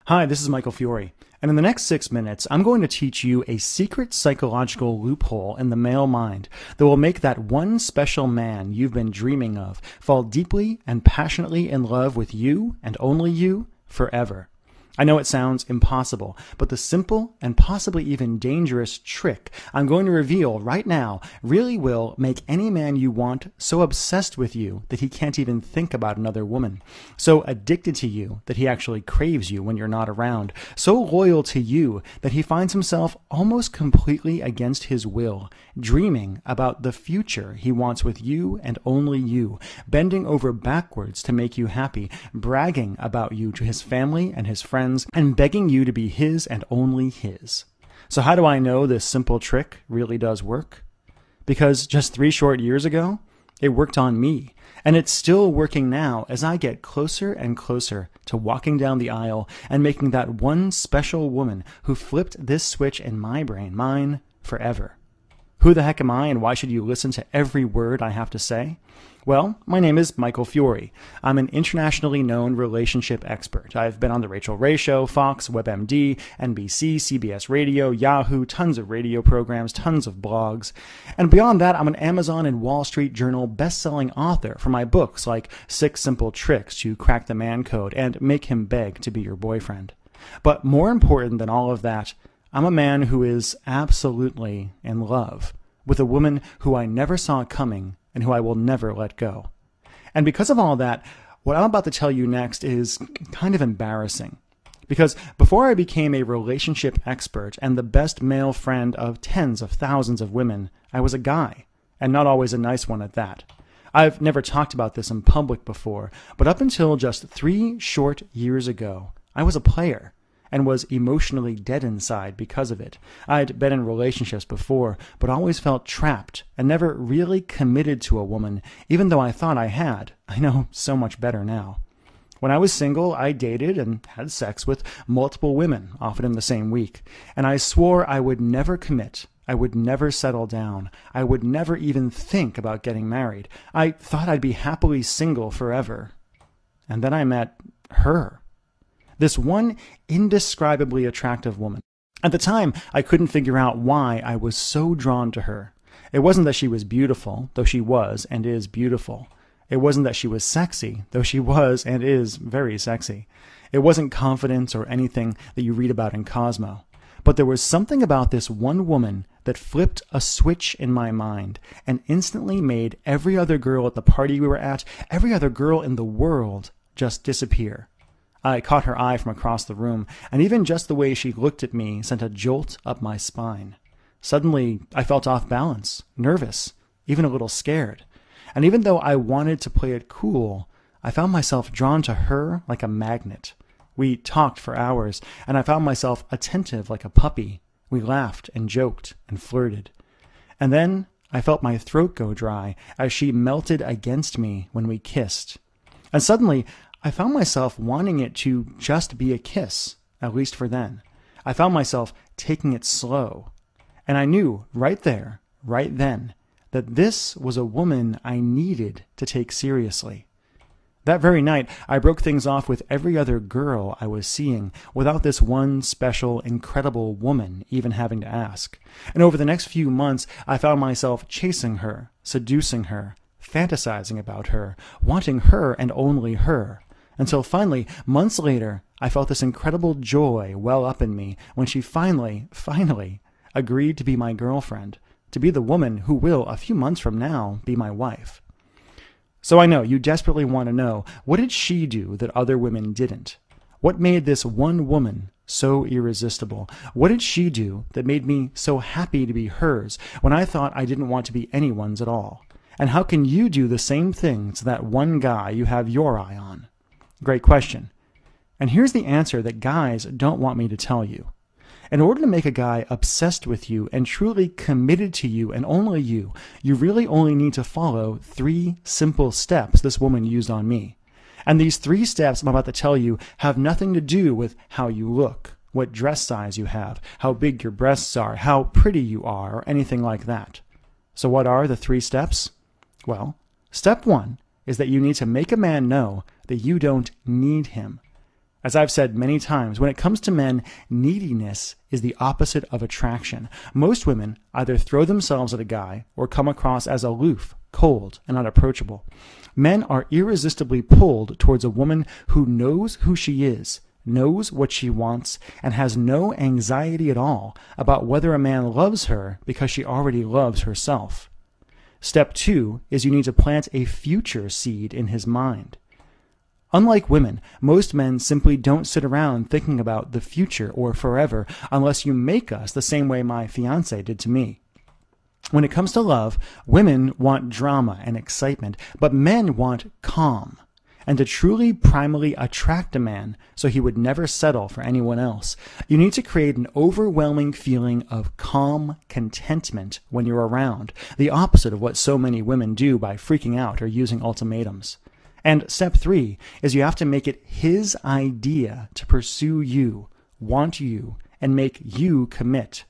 Hi, this is Michael Fiore, and in the next 6 minutes, I'm going to teach you a secret psychological loophole in the male mind that will make that one special man you've been dreaming of fall deeply and passionately in love with you and only you forever. I know it sounds impossible, but the simple and possibly even dangerous trick I'm going to reveal right now really will make any man you want so obsessed with you that he can't even think about another woman, so addicted to you that he actually craves you when you're not around, so loyal to you that he finds himself almost completely against his will, dreaming about the future he wants with you and only you, bending over backwards to make you happy, bragging about you to his family and his friends, and begging you to be his and only his. So how do I know this simple trick really does work? Because just 3 short years ago, it worked on me, and it's still working now as I get closer and closer to walking down the aisle and making that one special woman who flipped this switch in my brain mine forever. Who the heck am I, and why should you listen to every word I have to say? Well, my name is Michael Fiore. I'm an internationally known relationship expert. I've been on The Rachel Ray Show, Fox, WebMD, NBC, CBS Radio, Yahoo, tons of radio programs, tons of blogs. And beyond that, I'm an Amazon and Wall Street Journal best-selling author for my books like 6 Simple Tricks to Crack the Man Code and Make Him Beg to Be Your Boyfriend. But more important than all of that, I'm a man who is absolutely in love with a woman who I never saw coming and who I will never let go. And because of all that, what I'm about to tell you next is kind of embarrassing. Because before I became a relationship expert and the best male friend of tens of thousands of women, I was a guy, and not always a nice one at that. I've never talked about this in public before, but up until just 3 short years ago, I was a player and was emotionally dead inside because of it. I'd been in relationships before, but always felt trapped and never really committed to a woman, even though I thought I had. I know so much better now. When I was single, I dated and had sex with multiple women, often in the same week, and I swore I would never commit. I would never settle down. I would never even think about getting married. I thought I'd be happily single forever. And then I met her. This one indescribably attractive woman. At the time, I couldn't figure out why I was so drawn to her. It wasn't that she was beautiful, though she was and is beautiful. It wasn't that she was sexy, though she was and is very sexy. It wasn't confidence or anything that you read about in Cosmo. But there was something about this one woman that flipped a switch in my mind and instantly made every other girl at the party we were at, every other girl in the world, just disappear. I caught her eye from across the room, and even just the way she looked at me sent a jolt up my spine. Suddenly, I felt off balance, nervous, even a little scared. And even though I wanted to play it cool, I found myself drawn to her like a magnet. We talked for hours, and I found myself attentive like a puppy. We laughed and joked and flirted. And then I felt my throat go dry as she melted against me when we kissed. And suddenly, I found myself wanting it to just be a kiss, at least for then. I found myself taking it slow. And I knew right there, right then, that this was a woman I needed to take seriously. That very night, I broke things off with every other girl I was seeing without this one special, incredible woman even having to ask. And over the next few months, I found myself chasing her, seducing her, fantasizing about her, wanting her and only her. Until finally, months later, I felt this incredible joy well up in me when she finally agreed to be my girlfriend, to be the woman who will, a few months from now, be my wife. So I know you desperately want to know, what did she do that other women didn't? What made this one woman so irresistible? What did she do that made me so happy to be hers when I thought I didn't want to be anyone's at all? And how can you do the same thing to that one guy you have your eye on? Great question. And here's the answer that guys don't want me to tell you. In order to make a guy obsessed with you and truly committed to you and only you really only need to follow 3 simple steps this woman used on me. And these 3 steps I'm about to tell you have nothing to do with how you look, what dress size you have, how big your breasts are, how pretty you are, or anything like that. So what are the 3 steps? Well, step 1 is that you need to make a man know that you don't need him. As I've said many times, when it comes to men, neediness is the opposite of attraction. Most women either throw themselves at a guy or come across as aloof, cold, and unapproachable. Men are irresistibly pulled towards a woman who knows who she is, knows what she wants, and has no anxiety at all about whether a man loves her because she already loves herself. Step 2 is you need to plant a future seed in his mind. Unlike women, most men simply don't sit around thinking about the future or forever unless you make us the same way my fiance did to me. When it comes to love, women want drama and excitement, but men want calm. And to truly primally attract a man so he would never settle for anyone else, you need to create an overwhelming feeling of calm contentment when you're around, the opposite of what so many women do by freaking out or using ultimatums. And step 3 is you have to make it his idea to pursue you, want you, and make you commit.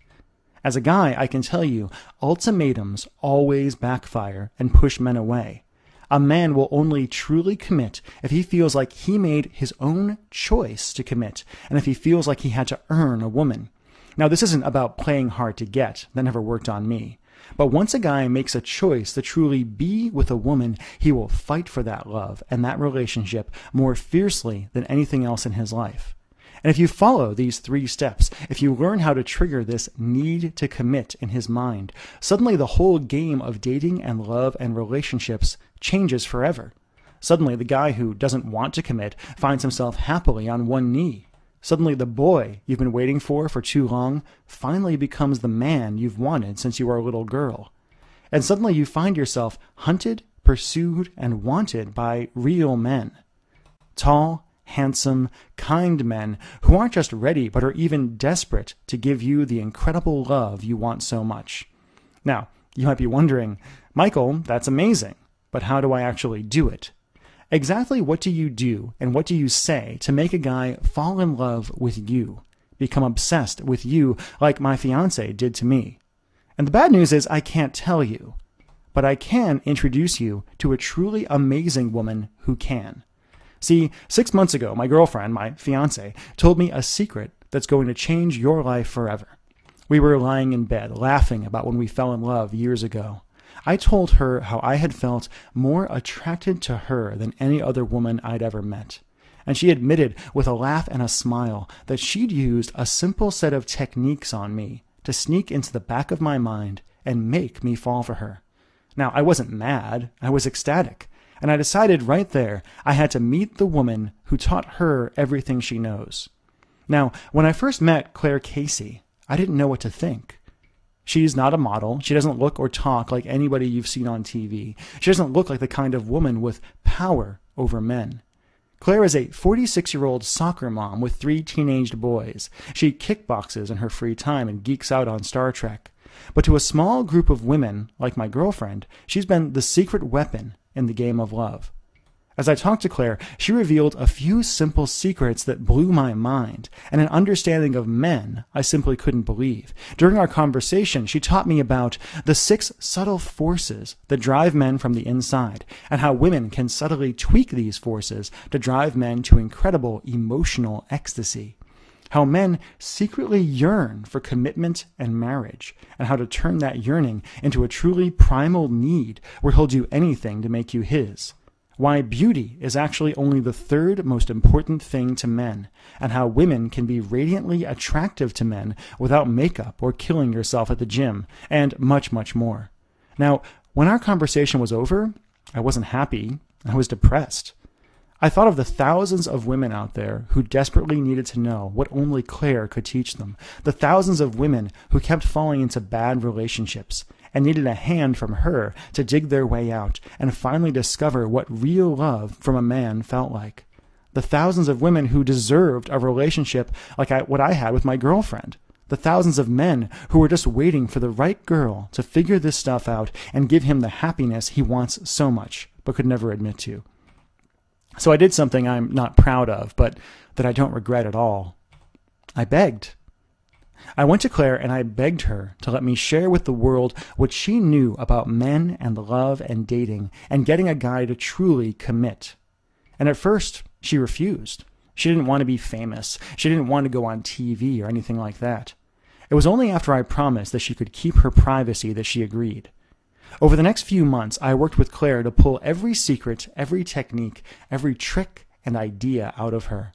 As a guy, I can tell you, ultimatums always backfire and push men away. A man will only truly commit if he feels like he made his own choice to commit, and if he feels like he had to earn a woman. Now, this isn't about playing hard to get. That never worked on me. But once a guy makes a choice to truly be with a woman, he will fight for that love and that relationship more fiercely than anything else in his life. And if you follow these 3 steps, if you learn how to trigger this need to commit in his mind, suddenly the whole game of dating and love and relationships changes forever. Suddenly the guy who doesn't want to commit finds himself happily on one knee. Suddenly the boy you've been waiting for too long finally becomes the man you've wanted since you were a little girl. And suddenly you find yourself hunted, pursued, and wanted by real men. Tall, handsome, kind men who aren't just ready but are even desperate to give you the incredible love you want so much. Now, you might be wondering, Michael, that's amazing, but how do I actually do it? Exactly what do you do and what do you say to make a guy fall in love with you, become obsessed with you like my fiance did to me? And the bad news is I can't tell you, but I can introduce you to a truly amazing woman who can. See, 6 months ago, my girlfriend, my fiance, told me a secret that's going to change your life forever. We were lying in bed, laughing about when we fell in love years ago. I told her how I had felt more attracted to her than any other woman I'd ever met. And she admitted with a laugh and a smile that she'd used a simple set of techniques on me to sneak into the back of my mind and make me fall for her. Now, I wasn't mad, I was ecstatic. And I decided right there I had to meet the woman who taught her everything she knows. Now, when I first met Claire Casey, I didn't know what to think. She's not a model. She doesn't look or talk like anybody you've seen on TV. She doesn't look like the kind of woman with power over men. Claire is a 46-year-old soccer mom with 3 teenaged boys. She kickboxes in her free time and geeks out on Star Trek. But to a small group of women, like my girlfriend, she's been the secret weapon in the game of love. As I talked to Claire, she revealed a few simple secrets that blew my mind, and an understanding of men I simply couldn't believe. During our conversation, she taught me about the 6 subtle forces that drive men from the inside, and how women can subtly tweak these forces to drive men to incredible emotional ecstasy. How men secretly yearn for commitment and marriage, and how to turn that yearning into a truly primal need where he'll do anything to make you his. Why beauty is actually only the 3rd most important thing to men, and how women can be radiantly attractive to men without makeup or killing yourself at the gym, and much, much more. Now, when our conversation was over, I wasn't happy. I was depressed. I thought of the thousands of women out there who desperately needed to know what only Claire could teach them, the thousands of women who kept falling into bad relationships and needed a hand from her to dig their way out and finally discover what real love from a man felt like. The thousands of women who deserved a relationship like what I had with my girlfriend. The thousands of men who were just waiting for the right girl to figure this stuff out and give him the happiness he wants so much, but could never admit to. So I did something I'm not proud of, but that I don't regret at all. I begged. I went to Claire and I begged her to let me share with the world what she knew about men and love and dating and getting a guy to truly commit. And at first, she refused. She didn't want to be famous. She didn't want to go on TV or anything like that. It was only after I promised that she could keep her privacy that she agreed. Over the next few months, I worked with Claire to pull every secret, every technique, every trick and idea out of her.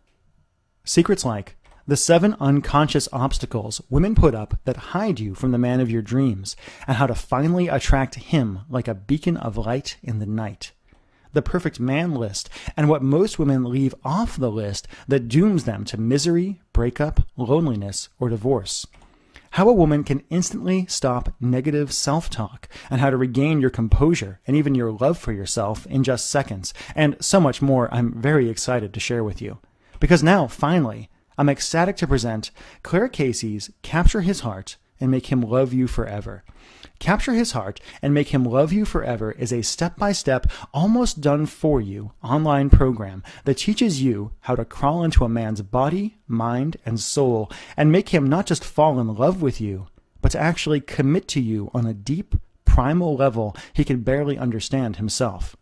Secrets like the 7 unconscious obstacles women put up that hide you from the man of your dreams, and how to finally attract him like a beacon of light in the night. The perfect man list, and what most women leave off the list that dooms them to misery, breakup, loneliness, or divorce. How a woman can instantly stop negative self-talk, and how to regain your composure and even your love for yourself in just seconds, and so much more I'm very excited to share with you. Because now, finally, I'm ecstatic to present Claire Casey's Capture His Heart and Make Him Love You Forever. Capture His Heart and Make Him Love You Forever is a step-by-step, almost done-for-you online program that teaches you how to crawl into a man's body, mind, and soul and make him not just fall in love with you, but to actually commit to you on a deep, primal level he can barely understand himself.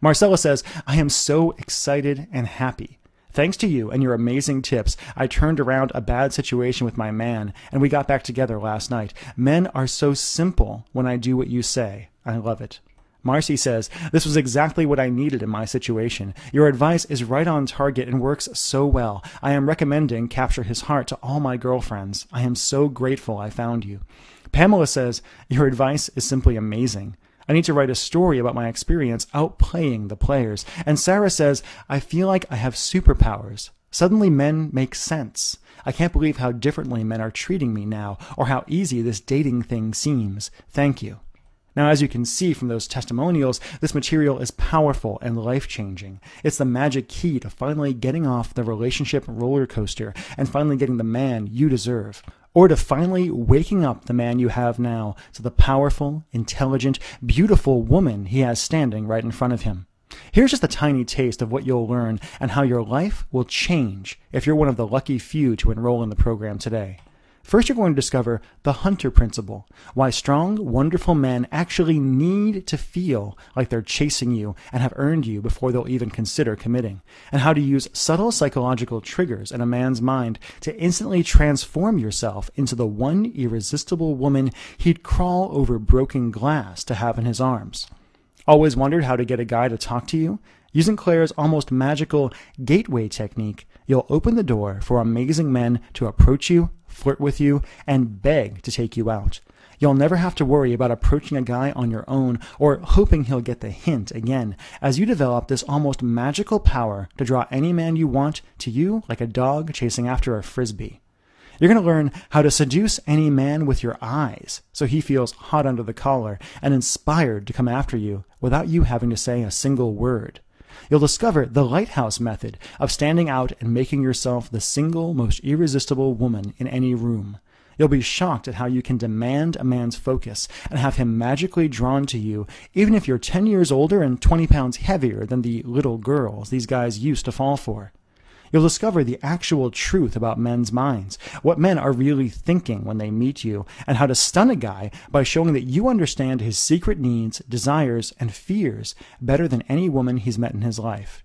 Marcella says, I am so excited and happy. Thanks to you and your amazing tips, I turned around a bad situation with my man, and we got back together last night. Men are so simple when I do what you say. I love it. Marcy says, this was exactly what I needed in my situation. Your advice is right on target and works so well. I am recommending Capture His Heart to all my girlfriends. I am so grateful I found you. Pamela says, your advice is simply amazing. I need to write a story about my experience outplaying the players. And Sarah says, I feel like I have superpowers. Suddenly men make sense. I can't believe how differently men are treating me now, or how easy this dating thing seems. Thank you. Now, as you can see from those testimonials, this material is powerful and life-changing. It's the magic key to finally getting off the relationship roller coaster and finally getting the man you deserve. Or to finally waking up the man you have now to the powerful, intelligent, beautiful woman he has standing right in front of him. Here's just a tiny taste of what you'll learn and how your life will change if you're one of the lucky few to enroll in the program today. First, you're going to discover the hunter principle, why strong, wonderful men actually need to feel like they're chasing you and have earned you before they'll even consider committing, and how to use subtle psychological triggers in a man's mind to instantly transform yourself into the one irresistible woman he'd crawl over broken glass to have in his arms. Always wondered how to get a guy to talk to you? Using Claire's almost magical gateway technique, you'll open the door for amazing men to approach you, flirt with you, and beg to take you out. You'll never have to worry about approaching a guy on your own or hoping he'll get the hint again, as you develop this almost magical power to draw any man you want to you like a dog chasing after a frisbee. You're going to learn how to seduce any man with your eyes so he feels hot under the collar and inspired to come after you without you having to say a single word. You'll discover the lighthouse method of standing out and making yourself the single most irresistible woman in any room. You'll be shocked at how you can demand a man's focus and have him magically drawn to you, even if you're 10 years older and 20 pounds heavier than the little girls these guys used to fall for. You'll discover the actual truth about men's minds, what men are really thinking when they meet you, and how to stun a guy by showing that you understand his secret needs, desires, and fears better than any woman he's met in his life.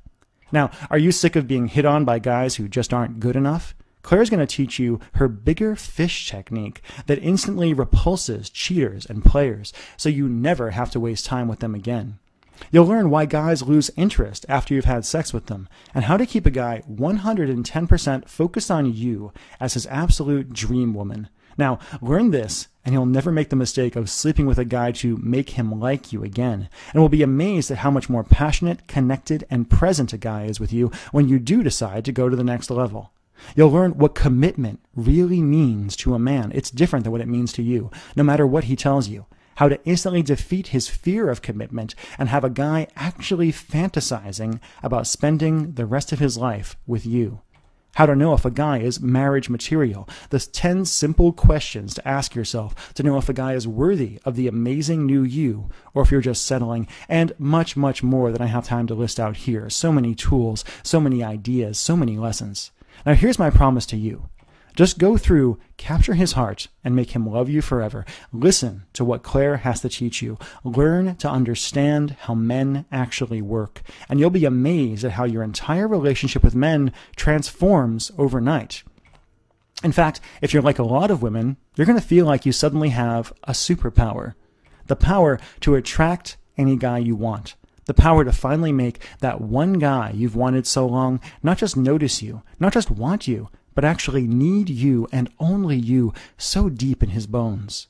Now, are you sick of being hit on by guys who just aren't good enough? Claire's going to teach you her bigger fish technique that instantly repulses cheaters and players, so you never have to waste time with them again. You'll learn why guys lose interest after you've had sex with them, and how to keep a guy 110% focused on you as his absolute dream woman. Now, learn this, and you'll never make the mistake of sleeping with a guy to make him like you again, and will be amazed at how much more passionate, connected, and present a guy is with you when you do decide to go to the next level. You'll learn what commitment really means to a man. It's different than what it means to you, no matter what he tells you. How to instantly defeat his fear of commitment and have a guy actually fantasizing about spending the rest of his life with you. How to know if a guy is marriage material. The 10 simple questions to ask yourself to know if a guy is worthy of the amazing new you, or if you're just settling, and much, much more than I have time to list out here. So many tools, so many ideas, so many lessons. Now here's my promise to you. Just go through, capture his heart, and make him love you forever. Listen to what Claire has to teach you. Learn to understand how men actually work. And you'll be amazed at how your entire relationship with men transforms overnight. In fact, if you're like a lot of women, you're going to feel like you suddenly have a superpower. The power to attract any guy you want. The power to finally make that one guy you've wanted so long not just notice you, not just want you, but actually need you and only you so deep in his bones.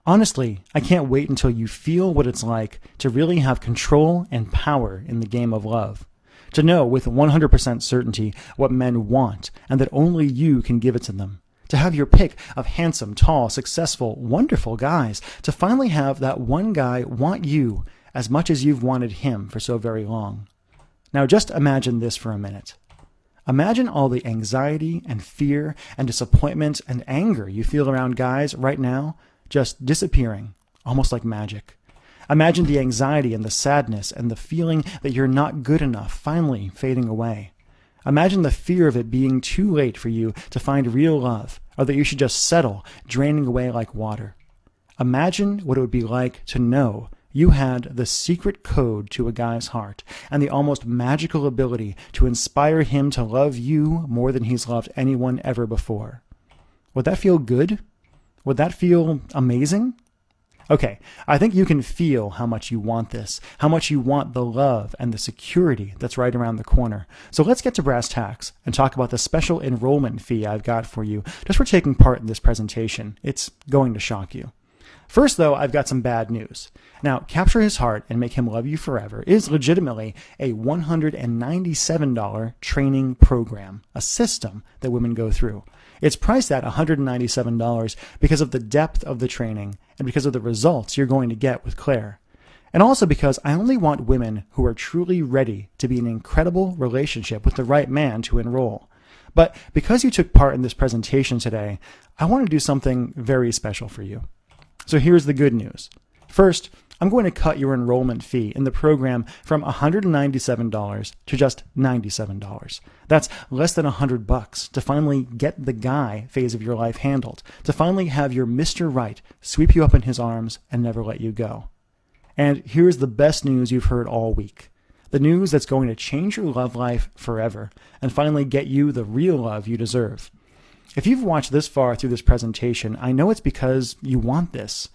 Honestly, I can't wait until you feel what it's like to really have control and power in the game of love. To know with 100% certainty what men want and that only you can give it to them. To have your pick of handsome, tall, successful, wonderful guys. To finally have that one guy want you as much as you've wanted him for so very long. Now just imagine this for a minute. Imagine all the anxiety and fear and disappointment and anger you feel around guys right now just disappearing, almost like magic. Imagine the anxiety and the sadness and the feeling that you're not good enough finally fading away. Imagine the fear of it being too late for you to find real love, or that you should just settle, draining away like water. Imagine what it would be like to know you had the secret code to a guy's heart and the almost magical ability to inspire him to love you more than he's loved anyone ever before. Would that feel good? Would that feel amazing? Okay, I think you can feel how much you want this, how much you want the love and the security that's right around the corner. So let's get to brass tacks and talk about the special enrollment fee I've got for you just for taking part in this presentation. It's going to shock you. First, though, I've got some bad news. Now, Capture His Heart and Make Him Love You Forever is legitimately a $197 training program, a system that women go through. It's priced at $197 because of the depth of the training and because of the results you're going to get with Claire. And also because I only want women who are truly ready to be in an incredible relationship with the right man to enroll. But because you took part in this presentation today, I want to do something very special for you. So here's the good news. First, I'm going to cut your enrollment fee in the program from $197 to just $97. That's less than $100 to finally get the guy phase of your life handled, to finally have your Mr. Right sweep you up in his arms and never let you go. And here's the best news you've heard all week. The news that's going to change your love life forever and finally get you the real love you deserve. If you've watched this far through this presentation, I know it's because you want this.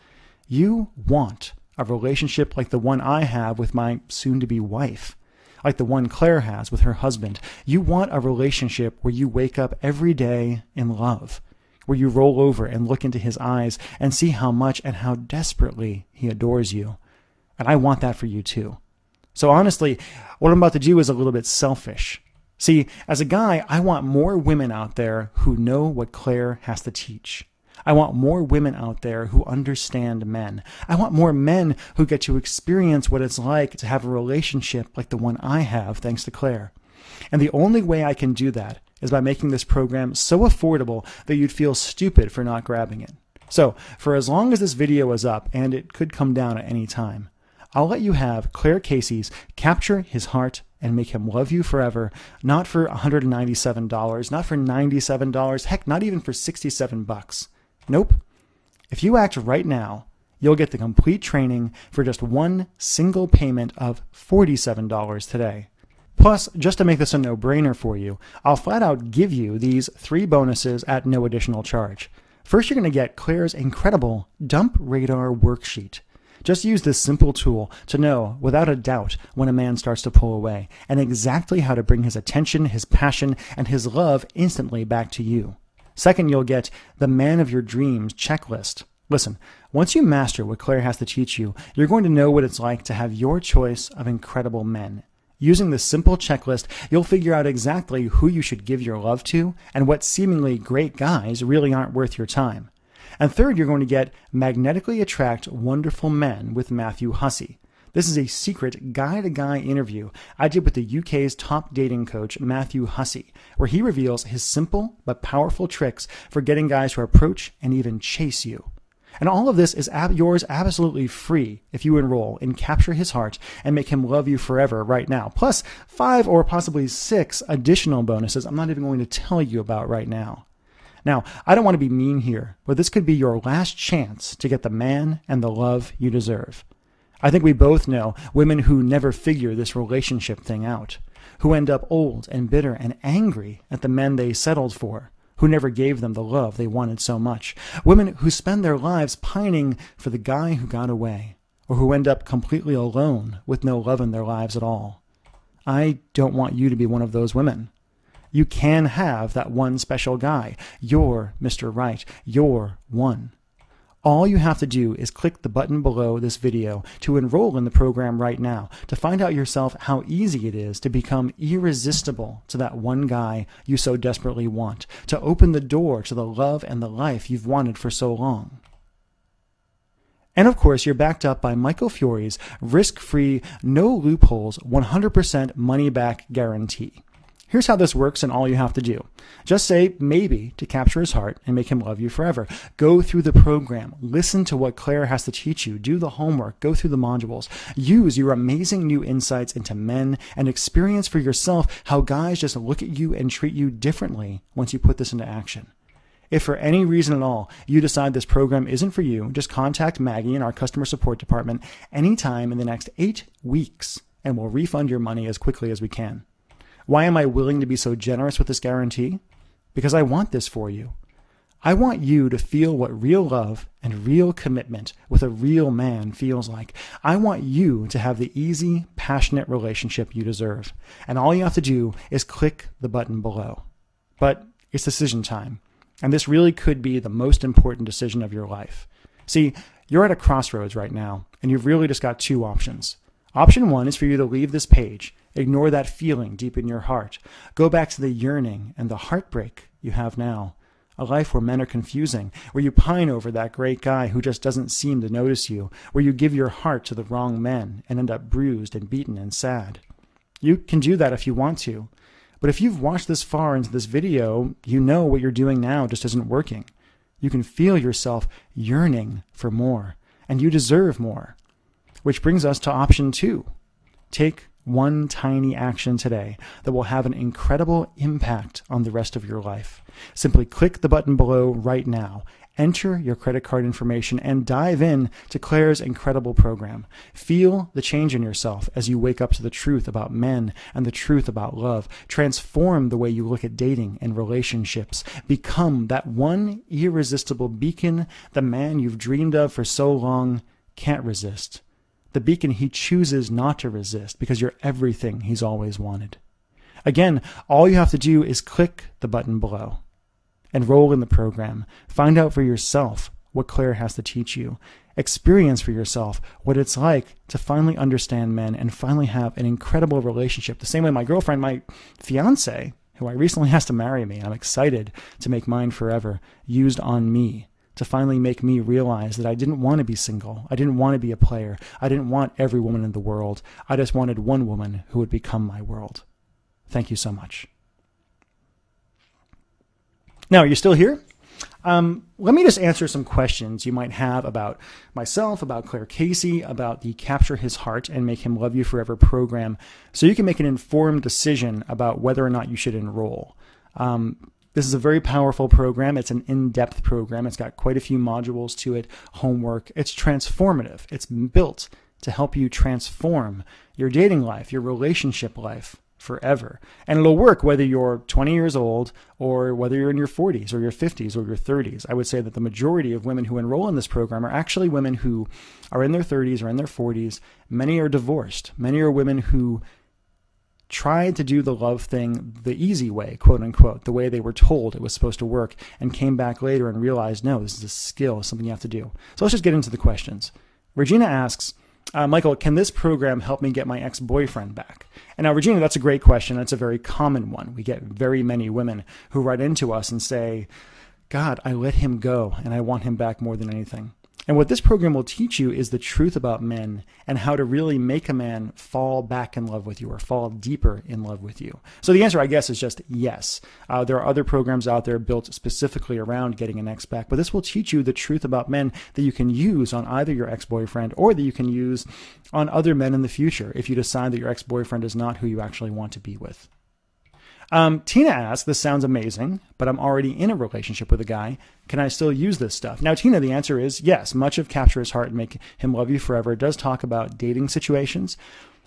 You want a relationship like the one I have with my soon-to-be wife, like the one Claire has with her husband. You want a relationship where you wake up every day in love, where you roll over and look into his eyes and see how much and how desperately he adores you. And I want that for you too. So honestly, what I'm about to do is a little bit selfish. See, as a guy, I want more women out there who know what Claire has to teach. I want more women out there who understand men. I want more men who get to experience what it's like to have a relationship like the one I have, thanks to Claire. And the only way I can do that is by making this program so affordable that you'd feel stupid for not grabbing it. So, for as long as this video is up, and it could come down at any time, I'll let you have Claire Casey's Capture His Heart and Make Him Love You Forever, not for $197, not for $97, heck, not even for $67. Nope. If you act right now, you'll get the complete training for just one single payment of $47 today. Plus, just to make this a no-brainer for you, I'll flat out give you these 3 bonuses at no additional charge. First, you're going to get Claire's incredible Dump Radar worksheet. Just use this simple tool to know, without a doubt, when a man starts to pull away, and exactly how to bring his attention, his passion, and his love instantly back to you. Second, you'll get the Man of Your Dreams checklist. Listen, once you master what Claire has to teach you, you're going to know what it's like to have your choice of incredible men. Using this simple checklist, you'll figure out exactly who you should give your love to and what seemingly great guys really aren't worth your time. And third, you're going to get Magnetically Attract Wonderful Men with Matthew Hussey. This is a secret guy-to-guy interview I did with the UK's top dating coach, Matthew Hussey, where he reveals his simple but powerful tricks for getting guys to approach and even chase you. And all of this is yours absolutely free if you enroll in Capture His Heart and Make Him Love You Forever right now, plus 5 or possibly 6 additional bonuses I'm not even going to tell you about right now. Now, I don't want to be mean here, but this could be your last chance to get the man and the love you deserve. I think we both know women who never figure this relationship thing out, who end up old and bitter and angry at the men they settled for, who never gave them the love they wanted so much, women who spend their lives pining for the guy who got away, or who end up completely alone with no love in their lives at all. I don't want you to be one of those women. You can have that one special guy. You're Mr. Right. You're one. All you have to do is click the button below this video to enroll in the program right now, to find out yourself how easy it is to become irresistible to that one guy you so desperately want, to open the door to the love and the life you've wanted for so long. And of course, you're backed up by Michael Fiore's risk-free, no loopholes, 100% money-back guarantee. Here's how this works, and all you have to do. Just say maybe to capture his heart and make him love you forever. Go through the program. Listen to what Claire has to teach you. Do the homework. Go through the modules. Use your amazing new insights into men and experience for yourself how guys just look at you and treat you differently once you put this into action. If for any reason at all you decide this program isn't for you, just contact Maggie in our customer support department anytime in the next 8 weeks, and we'll refund your money as quickly as we can. Why am I willing to be so generous with this guarantee? Because I want this for you. I want you to feel what real love and real commitment with a real man feels like. I want you to have the easy, passionate relationship you deserve. And all you have to do is click the button below. But it's decision time. And this really could be the most important decision of your life. See, you're at a crossroads right now, and you've really just got two options. Option one is for you to leave this page. Ignore that feeling deep in your heart. Go back to the yearning and the heartbreak you have now. A life where men are confusing, where you pine over that great guy who just doesn't seem to notice you, where you give your heart to the wrong men and end up bruised and beaten and sad. You can do that if you want to. But if you've watched this far into this video, you know what you're doing now just isn't working. You can feel yourself yearning for more, and you deserve more. Which brings us to option two. Take one tiny action today that will have an incredible impact on the rest of your life. Simply click the button below right now, enter your credit card information, and dive in to Claire's incredible program. Feel the change in yourself as you wake up to the truth about men and the truth about love. Transform the way you look at dating and relationships. Become that one irresistible beacon the man you've dreamed of for so long can't resist. The beacon he chooses not to resist because you're everything he's always wanted. Again, all you have to do is click the button below. Enroll in the program. Find out for yourself what Claire has to teach you. Experience for yourself what it's like to finally understand men and finally have an incredible relationship. The same way my girlfriend, my fiance, who I recently asked to marry me, I'm excited to make mine forever, used on me. To finally make me realize that I didn't want to be single. I didn't want to be a player. I didn't want every woman in the world. I just wanted one woman who would become my world. Thank you so much. Now, are you still here? Let me just answer some questions you might have about myself, about Claire Casey, about the Capture His Heart and Make Him Love You Forever program, so you can make an informed decision about whether or not you should enroll. This is a very powerful program. It's an in-depth program. It's got quite a few modules to it, homework. It's transformative. It's built to help you transform your dating life, your relationship life forever. And it'll work whether you're 20 years old or whether you're in your 40s or your 50s or your 30s. I would say that the majority of women who enroll in this program are actually women who are in their 30s or in their 40s. Many are divorced. Many are women who tried to do the love thing the easy way, quote unquote, the way they were told it was supposed to work, and came back later and realized, no, this is a skill, something you have to do. So let's just get into the questions. Regina asks, Michael, can this program help me get my ex-boyfriend back? And now, Regina, that's a great question. That's a very common one. We get very many women who write into us and say, God, I let him go and I want him back more than anything. And what this program will teach you is the truth about men and how to really make a man fall back in love with you or fall deeper in love with you. So the answer, I guess, is just yes. There are other programs out there built specifically around getting an ex back, but this will teach you the truth about men that you can use on either your ex-boyfriend or that you can use on other men in the future if you decide that your ex-boyfriend is not who you actually want to be with. Tina asks, this sounds amazing, but I'm already in a relationship with a guy. Can I still use this stuff? Now, Tina, the answer is yes. Much of Capture His Heart and Make Him Love You Forever does talk about dating situations.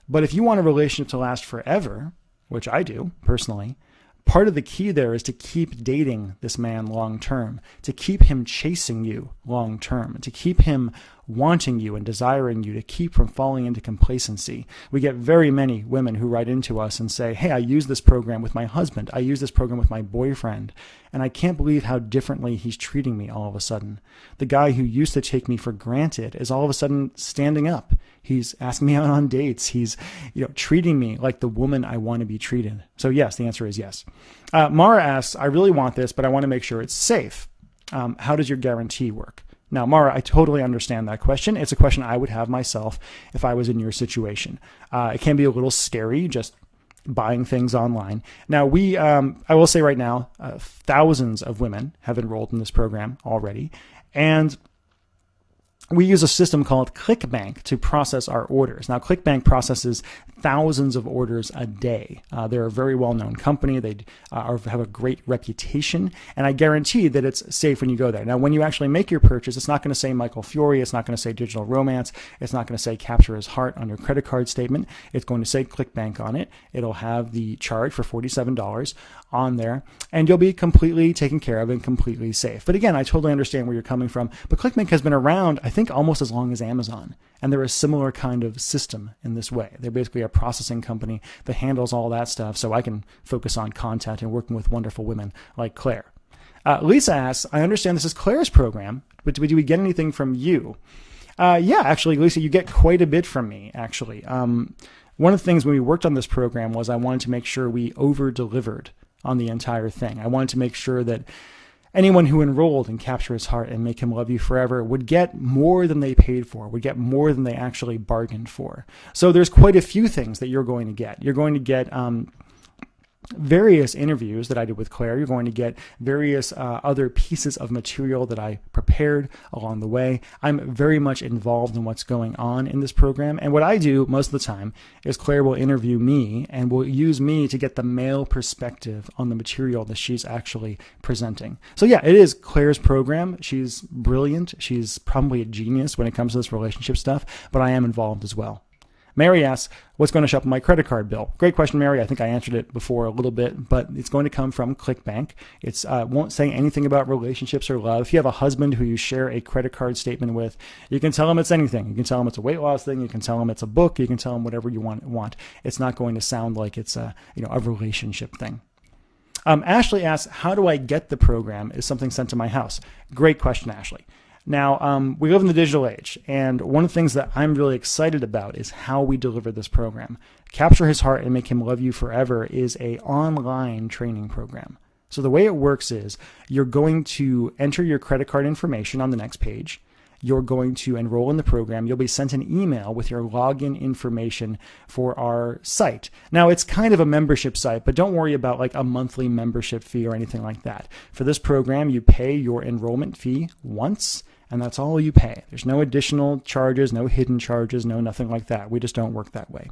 But if you want a relationship to last forever, which I do personally, part of the key there is to keep dating this man long term, to keep him chasing you long term, to keep him wanting you and desiring you, to keep from falling into complacency. We get very many women who write into us and say, hey, I use this program with my husband. I use this program with my boyfriend, and I can't believe how differently he's treating me all of a sudden. The guy who used to take me for granted is all of a sudden standing up. He's asking me out on dates. He's, treating me like the woman I want to be treated. So yes, the answer is yes. Mara asks, I really want this, but I want to make sure it's safe. How does your guarantee work? Now, Mara, I totally understand that question. It's a question I would have myself if I was in your situation. It can be a little scary just buying things online. Now, I will say right now, thousands of women have enrolled in this program already. And we use a system called ClickBank to process our orders. Now, ClickBank processes thousands of orders a day. They're a very well-known company. They have a great reputation, and I guarantee that it's safe when you go there. Now, when you actually make your purchase, it's not going to say Michael Fiore. It's not going to say Digital Romance. It's not going to say Capture His Heart on your credit card statement. It's going to say ClickBank on it. It'll have the charge for $47 on there, and you'll be completely taken care of and completely safe. But again, I totally understand where you're coming from. But ClickBank has been around, I think, almost as long as Amazon. And they're a similar kind of system in this way. They're basically a processing company that handles all that stuff so I can focus on content and working with wonderful women like Claire. Lisa asks, I understand this is Claire's program, but do we get anything from you? Yeah, actually, Lisa, you get quite a bit from me, actually. One of the things when we worked on this program was I wanted to make sure we over-delivered on the entire thing. I wanted to make sure that anyone who enrolled in Capture His Heart and Make Him Love You Forever would get more than they paid for, would get more than they actually bargained for. So there's quite a few things that you're going to get. You're going to get various interviews that I did with Claire. You're going to get various other pieces of material that I prepared along the way. I'm very much involved in what's going on in this program. And what I do most of the time is Claire will interview me and will use me to get the male perspective on the material that she's actually presenting. So yeah, it is Claire's program. She's brilliant. She's probably a genius when it comes to this relationship stuff, but I am involved as well. Mary asks, what's going to show up on my credit card bill? Great question, Mary. I think I answered it before a little bit, but it's going to come from ClickBank. It won't say anything about relationships or love. If you have a husband who you share a credit card statement with, you can tell him it's anything. You can tell him it's a weight loss thing. You can tell him it's a book. You can tell him whatever you want. It's not going to sound like it's a relationship thing. Ashley asks, how do I get the program? Is something sent to my house? Great question, Ashley. Now, we live in the digital age, and one of the things that I'm really excited about is how we deliver this program. Capture His Heart and Make Him Love You Forever is an online training program. So the way it works is you're going to enter your credit card information on the next page. You're going to enroll in the program. You'll be sent an email with your login information for our site. Now, it's kind of a membership site, but don't worry about like a monthly membership fee or anything like that. For this program, you pay your enrollment fee once, and that's all you pay. There's no additional charges, no hidden charges, no nothing like that. We just don't work that way.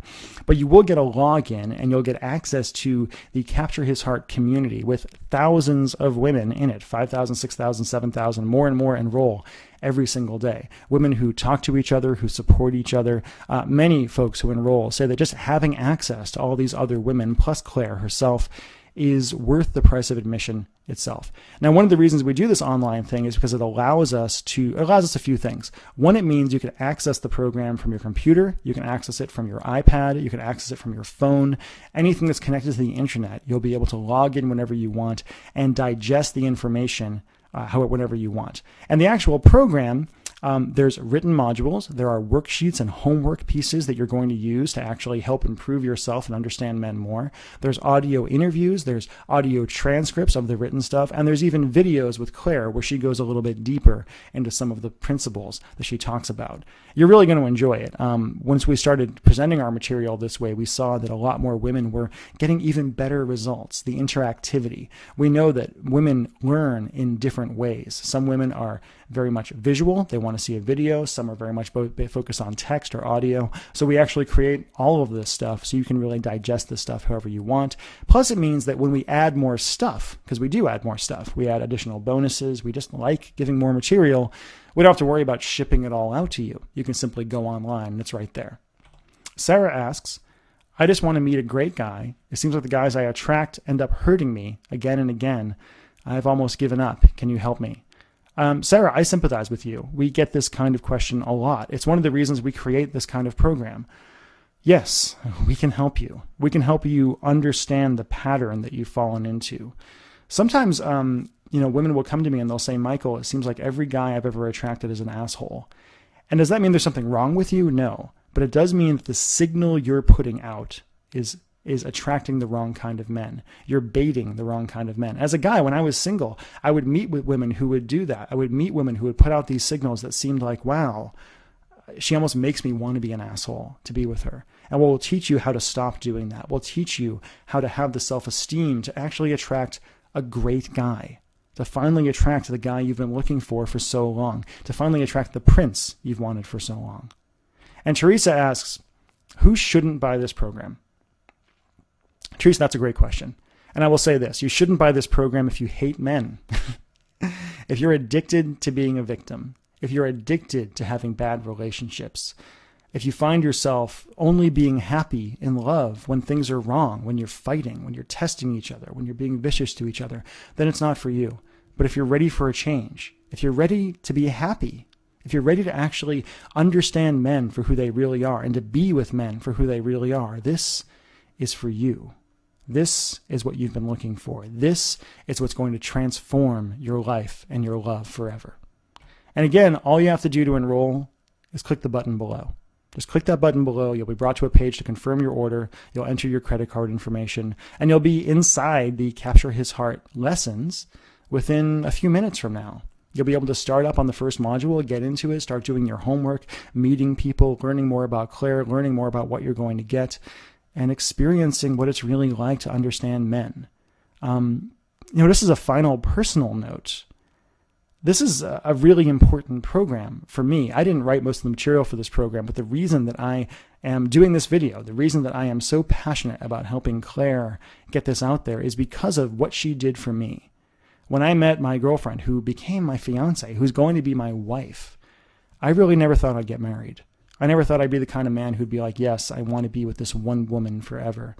But you will get a login, and you'll get access to the Capture His Heart community with thousands of women in it, 5,000, 6,000, 7,000, more and more enroll every single day. Women who talk to each other, who support each other. Many folks who enroll say that just having access to all these other women, plus Claire herself, is worth the price of admission itself. Now, one of the reasons we do this online thing is because it allows us a few things. One, it means you can access the program from your computer, you can access it from your iPad, you can access it from your phone, anything that's connected to the internet. You'll be able to log in whenever you want and digest the information whenever you want. And the actual program, there's written modules, there are worksheets and homework pieces that you're going to use to actually help improve yourself and understand men more. There's audio interviews, there's audio transcripts of the written stuff, and there's even videos with Claire where she goes a little bit deeper into some of the principles that she talks about. You're really going to enjoy it. Once we started presenting our material this way, we saw that a lot more women were getting even better results, the interactivity. We know that women learn in different ways. Some women are very much visual. They want to see a video. Some are very much focused on text or audio. So we actually create all of this stuff so you can really digest this stuff however you want. Plus, it means that when we add more stuff, because we do add more stuff, we add additional bonuses, we just like giving more material, we don't have to worry about shipping it all out to you. You can simply go online and it's right there. Sarah asks, I just want to meet a great guy. It seems like the guys I attract end up hurting me again and again. I've almost given up. Can you help me? Sarah, I sympathize with you. We get this kind of question a lot. It's one of the reasons we create this kind of program. Yes, we can help you. We can help you understand the pattern that you've fallen into. Sometimes, women will come to me and they'll say, Michael, it seems like every guy I've ever attracted is an asshole. And does that mean there's something wrong with you? No. But it does mean that the signal you're putting out is attracting the wrong kind of men. You're baiting the wrong kind of men. As a guy, when I was single, I would meet with women who would do that. I would meet women who would put out these signals that seemed like, wow, she almost makes me want to be an asshole to be with her. And we'll teach you how to stop doing that. We'll teach you how to have the self-esteem to actually attract a great guy, to finally attract the guy you've been looking for so long, to finally attract the prince you've wanted for so long. And Teresa asks, who shouldn't buy this program? Teresa, that's a great question. And I will say this, you shouldn't buy this program if you hate men. If you're addicted to being a victim, if you're addicted to having bad relationships, if you find yourself only being happy in love when things are wrong, when you're fighting, when you're testing each other, when you're being vicious to each other, then it's not for you. But if you're ready for a change, if you're ready to be happy, if you're ready to actually understand men for who they really are and to be with men for who they really are, this is for you. This is what you've been looking for. This is what's going to transform your life and your love forever. And again, all you have to do to enroll is click the button below. Just click that button below. You'll be brought to a page to confirm your order. You'll enter your credit card information, and you'll be inside the Capture His Heart lessons within a few minutes from now. You'll be able to start up on the first module, get into it, start doing your homework, meeting people, learning more about Claire, learning more about what you're going to get, and experiencing what it's really like to understand men. This is a final personal note. This is a really important program for me. I didn't write most of the material for this program, but the reason that I am doing this video, the reason that I am so passionate about helping Claire get this out there is because of what she did for me. When I met my girlfriend, who became my fiance, who's going to be my wife, I really never thought I'd get married. I never thought I'd be the kind of man who'd be like, yes, I want to be with this one woman forever.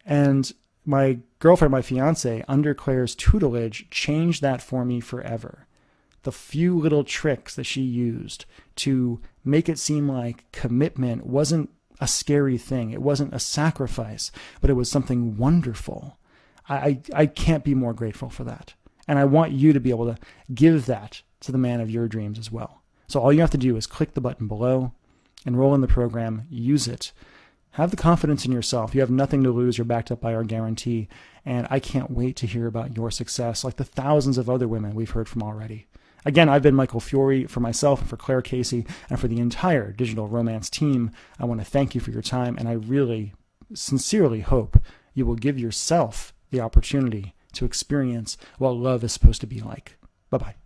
And my girlfriend, my fiance, under Claire's tutelage, changed that for me forever. The few little tricks that she used to make it seem like commitment wasn't a scary thing. It wasn't a sacrifice, but it was something wonderful. I can't be more grateful for that. And I want you to be able to give that to the man of your dreams as well. So all you have to do is click the button below, enroll in the program, use it. Have the confidence in yourself. You have nothing to lose. You're backed up by our guarantee. And I can't wait to hear about your success, like the thousands of other women we've heard from already. Again, I've been Michael Fiore. For myself and for Claire Casey and for the entire Digital Romance team, I want to thank you for your time. And I really, sincerely hope you will give yourself the opportunity to experience what love is supposed to be like. Bye-bye.